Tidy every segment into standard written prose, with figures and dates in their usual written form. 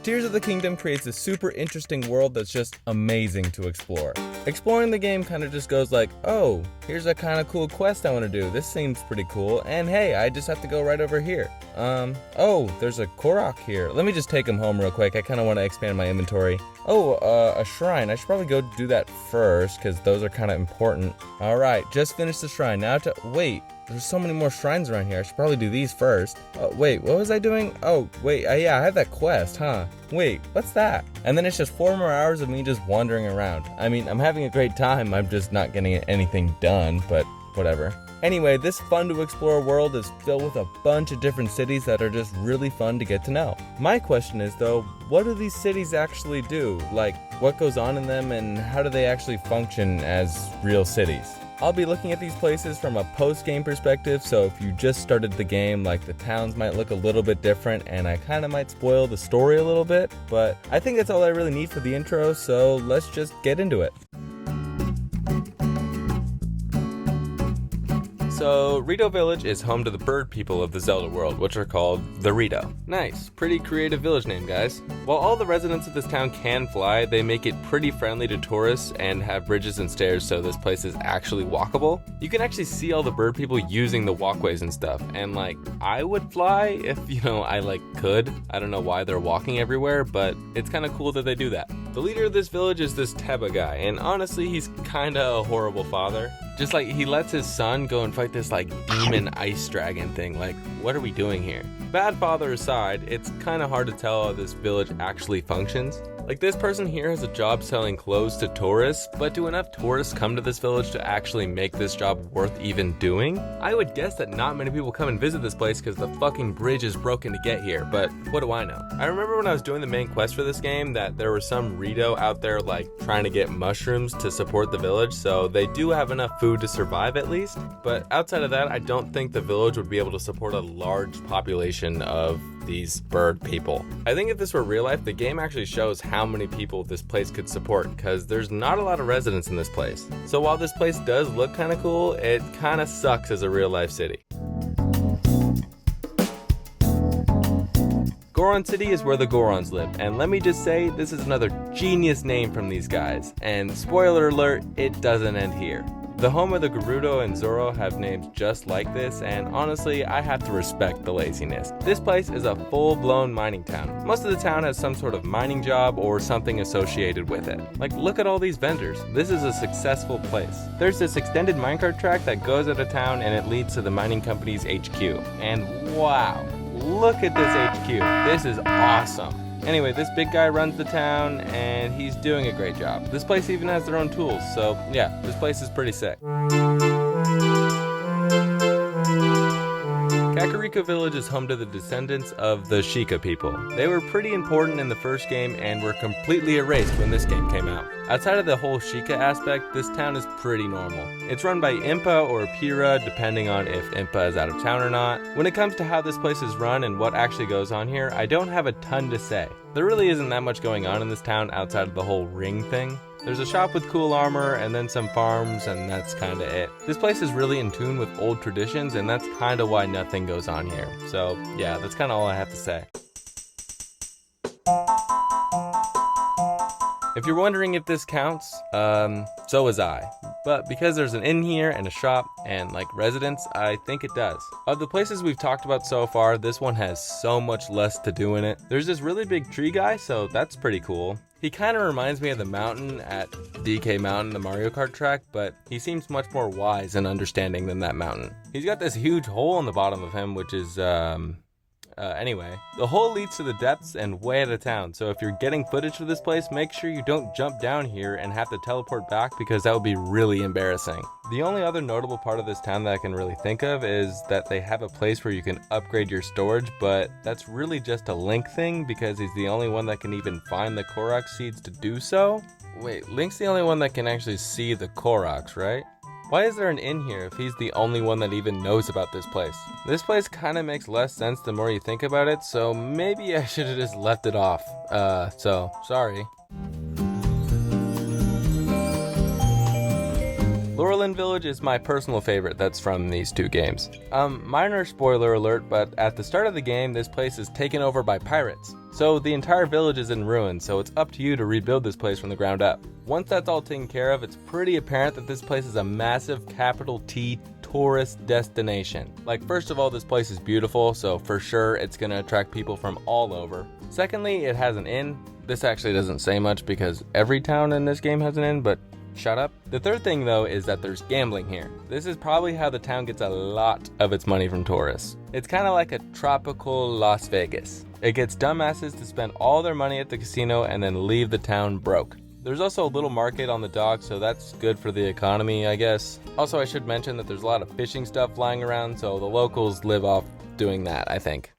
Tears of the Kingdom creates a super interesting world that's just amazing to explore. Exploring the game kind of just goes like, oh, here's a kind of cool quest I want to do. This seems pretty cool. And hey, I just have to go right over here. Oh, there's a Korok here. Let me just take him home real quick. I kind of want to expand my inventory. Oh, a shrine. I should probably go do that first because those are kind of important. All right, just finished the shrine. Now wait. There's so many more shrines around here. I should probably do these first. Wait, what was I doing? Oh, wait, yeah, I had that quest, huh? Wait, what's that? And then it's just 4 more hours of me just wandering around. I mean, I'm having a great time. I'm just not getting anything done, but whatever. Anyway, this fun to explore world is filled with a bunch of different cities that are just really fun to get to know. My question is though, what do these cities actually do? Like, what goes on in them and how do they actually function as real cities? I'll be looking at these places from a post-game perspective, so if you just started the game, like the towns might look a little bit different and I kind of might spoil the story a little bit, but I think that's all I really need for the intro, so let's just get into it. So, RTO Village is home to the bird people of the Zelda world, which are called the RTO. Nice, pretty creative village name, guys. While all the residents of this town can fly, they make it pretty friendly to tourists and have bridges and stairs so this place is actually walkable. You can actually see all the bird people using the walkways and stuff, and like, I would fly if, I could. I don't know why they're walking everywhere, but it's kind of cool that they do that. The leader of this village is this Teba guy, and honestly, he's kinda a horrible father. Just like, he lets his son go and fight this demon ice dragon thing. Like, what are we doing here? Bad father aside, it's kinda hard to tell how this village actually functions. Like, this person here has a job selling clothes to tourists, but do enough tourists come to this village to actually make this job worth even doing? I would guess that not many people come and visit this place because the fucking bridge is broken to get here, but what do I know? I remember when I was doing the main quest for this game that there were some RTO out there trying to get mushrooms to support the village, so they do have enough food to survive at least, but outside of that, I don't think the village would be able to support a large population of these bird people. I think if this were real life, the game actually shows how many people this place could support because there's not a lot of residents in this place. So while this place does look kind of cool, it kind of sucks as a real life city. Goron City is where the Gorons live, and let me just say, this is another genius name from these guys. And spoiler alert, it doesn't end here. The home of the Gerudo and Zoro have names just like this, and honestly, I have to respect the laziness. This place is a full-blown mining town. Most of the town has some sort of mining job or something associated with it. Like, look at all these vendors. This is a successful place. There's this extended minecart track that goes out of town and it leads to the mining company's HQ. And wow, look at this HQ. This is awesome. Anyway, this big guy runs the town, and he's doing a great job. This place even has their own tools, so yeah, this place is pretty sick. Kakaro Village is home to the descendants of the Sheikah people. They were pretty important in the first game and were completely erased when this game came out. Outside of the whole Sheikah aspect, this town is pretty normal. It's run by Impa or Pira, depending on if Impa is out of town or not. When it comes to how this place is run and what actually goes on here, I don't have a ton to say. There really isn't that much going on in this town outside of the whole ring thing. There's a shop with cool armor and then some farms, and that's kinda it. This place is really in tune with old traditions, and that's kinda why nothing goes on here. So yeah, that's kinda all I have to say. If you're wondering if this counts, so was I. But because there's an inn here and a shop and residents, I think it does. Of the places we've talked about so far, this one has so much less to do in it. There's this really big tree guy, so that's pretty cool. He kind of reminds me of the mountain at DK Mountain, the Mario Kart track, but he seems much more wise and understanding than that mountain. He's got this huge hole on the bottom of him, which is, anyway. The hole leads to the depths and way out of town, so if you're getting footage for this place, make sure you don't jump down here and have to teleport back because that would be really embarrassing. The only other notable part of this town that I can really think of is that they have a place where you can upgrade your storage, but that's really just a Link thing because he's the only one that can even find the Korok seeds to do so. Wait, Link's the only one that can actually see the Koroks, right? Why is there an inn here if he's the only one that even knows about this place? This place kind of makes less sense the more you think about it, so maybe I should have just left it off. So, sorry. Laurand Village is my personal favorite that's from these two games. Minor spoiler alert, but at the start of the game, this place is taken over by pirates. So the entire village is in ruins, so it's up to you to rebuild this place from the ground up. Once that's all taken care of, it's pretty apparent that this place is a massive capital T tourist destination. Like, first of all, this place is beautiful, so for sure it's gonna attract people from all over. Secondly, it has an inn. This actually doesn't say much because every town in this game has an inn, but shut up. The third thing though is that there's gambling here. This is probably how the town gets a lot of its money from tourists. It's kind of like a tropical Las Vegas. It gets dumbasses to spend all their money at the casino and then leave the town broke. There's also a little market on the dock, so that's good for the economy, I guess. Also, I should mention that there's a lot of fishing stuff flying around, so the locals live off doing that, I think.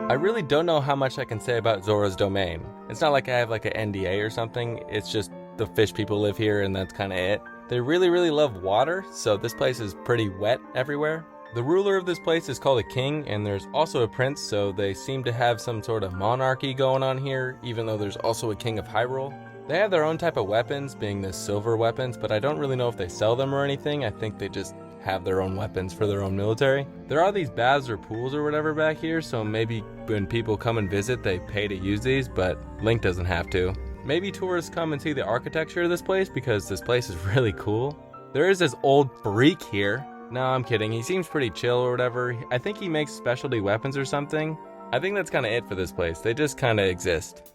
I really don't know how much I can say about Zoros Domain. It's not like I have like an NDA or something, it's just the fish people live here and that's kind of it. They really love water, so this place is pretty wet everywhere. The ruler of this place is called a king, and there's also a prince, so they seem to have some sort of monarchy going on here, even though there's also a king of Hyrule. They have their own type of weapons, being the silver weapons, but I don't really know if they sell them or anything. I think they just have their own weapons for their own military. There are these baths or pools or whatever back here, so maybe when people come and visit, they pay to use these, but Link doesn't have to. Maybe tourists come and see the architecture of this place because this place is really cool. There is this old freak here. No, I'm kidding. He seems pretty chill or whatever. I think he makes specialty weapons or something. I think that's kind of it for this place. They just kind of exist.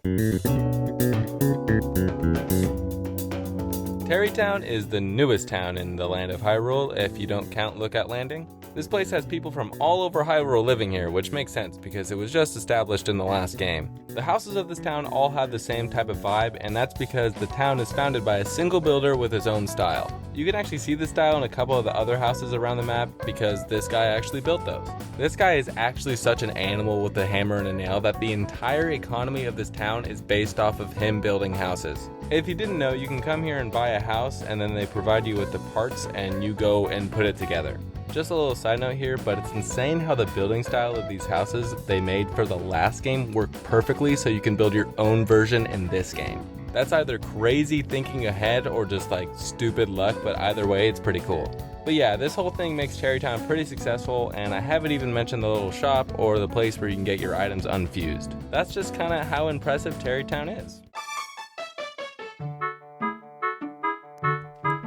Tarrytown is the newest town in the land of Hyrule, if you don't count Lookout Landing. This place has people from all over Hyrule living here, which makes sense because it was just established in the last game. The houses of this town all have the same type of vibe, and that's because the town is founded by a single builder with his own style. You can actually see this style in a couple of the other houses around the map because this guy actually built those. This guy is actually such an animal with a hammer and a nail that the entire economy of this town is based off of him building houses. If you didn't know, you can come here and buy a house and then they provide you with the parts and you go and put it together. Just a little side note here, but it's insane how the building style of these houses they made for the last game work perfectly so you can build your own version in this game. That's either crazy thinking ahead or just like stupid luck, but either way it's pretty cool. But yeah, this whole thing makes Tarrytown pretty successful, and I haven't even mentioned the little shop or the place where you can get your items unfused. That's just kind of how impressive Tarrytown is.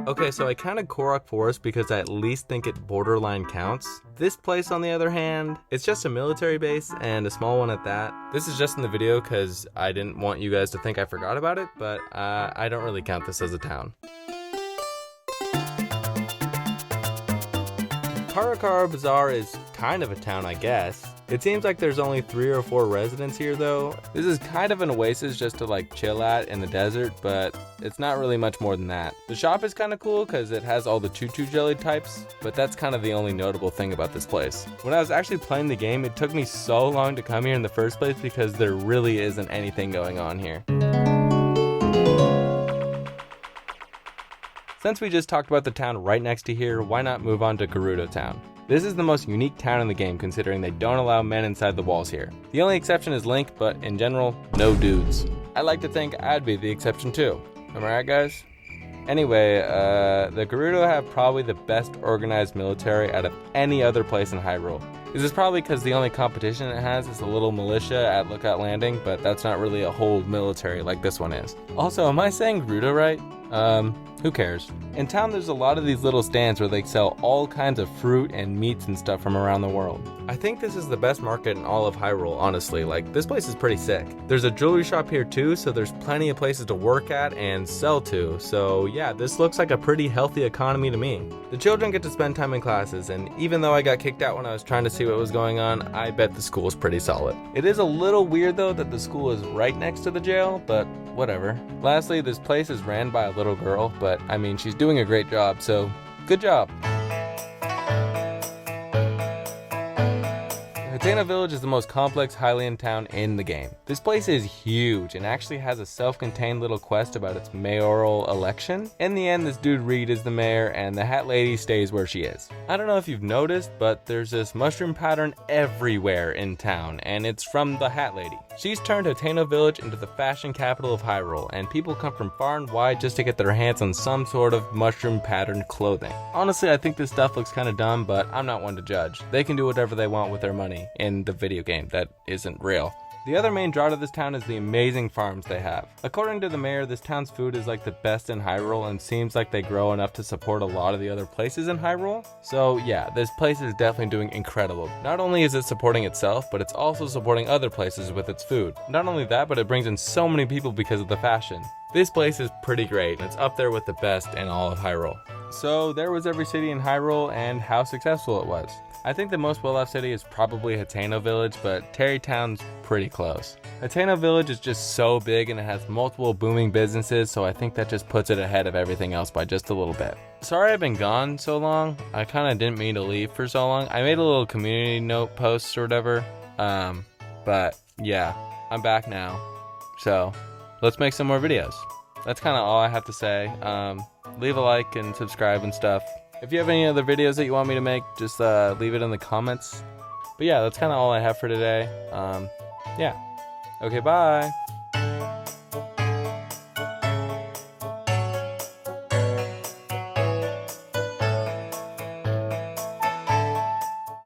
Okay, so I counted Coro Forest because I at least think it borderline counts. This place, on the other hand, it's just a military base and a small one at that. This is just in the video because I didn't want you guys to think I forgot about it, but I don't really count this as a town. Carar Bazar is kind of a town, I guess. It seems like there's only 3 or 4 residents here though. This is kind of an oasis just to like chill at in the desert, but it's not really much more than that. The shop is kind of cool because it has all the choo-choo jelly types, but that's kind of the only notable thing about this place. When I was actually playing the game, it took me so long to come here in the first place because there really isn't anything going on here. Since we just talked about the town right next to here, why not move on to Gerudo Town? This is the most unique town in the game considering they don't allow men inside the walls here. The only exception is Link, but in general, no dudes. I like to think I'd be the exception too. Am I right, guys? Anyway, the Gerudo have probably the best organized military out of any other place in Hyrule. This is probably because the only competition it has is a little militia at Lookout Landing, but that's not really a whole military like this one is. Also, am I saying Gerudo right? Who cares? In town there's a lot of these little stands where they sell all kinds of fruit and meats and stuff from around the world. I think this is the best market in all of Hyrule, honestly. Like, this place is pretty sick. There's a jewelry shop here too, so there's plenty of places to work at and sell to. So yeah, this looks like a pretty healthy economy to me. The children get to spend time in classes, and even though I got kicked out when I was trying to see what was going on, I bet the school is pretty solid. It is a little weird though that the school is right next to the jail, but whatever. Lastly, this place is ran by a little girl, but I mean, she's doing a great job, so good job. It's Toano Village is the most complex Hylian town in the game. This place is huge and actually has a self-contained little quest about its mayoral election. In the end, this dude Reed is the mayor and the Hat Lady stays where she is. I don't know if you've noticed, but there's this mushroom pattern everywhere in town, and it's from the Hat Lady. She's turned Toano Village into the fashion capital of Hyrule, and people come from far and wide just to get their hands on some sort of mushroom patterned clothing. Honestly, I think this stuff looks kind of dumb, but I'm not one to judge. They can do whatever they want with their money in the video game that isn't real. The other main draw to this town is the amazing farms they have. According to the mayor, this town's food is like the best in Hyrule and seems like they grow enough to support a lot of the other places in Hyrule. So yeah, this place is definitely doing incredible. Not only is it supporting itself, but it's also supporting other places with its food. Not only that, but it brings in so many people because of the fashion. This place is pretty great, and it's up there with the best in all of Hyrule. So there was every city in Hyrule and how successful it was. I think the most well-off city is probably Toano Village, but Terrytown's pretty close. Toano Village is just so big and it has multiple booming businesses, so I think that just puts it ahead of everything else by just a little bit. Sorry I've been gone so long. I kind of didn't mean to leave for so long. I made a little community note post or whatever, but yeah, I'm back now. So let's make some more videos. That's kind of all I have to say. Leave a like and subscribe and stuff. If you have any other videos that you want me to make, just leave it in the comments. But yeah, that's kind of all I have for today. Yeah. Okay, bye.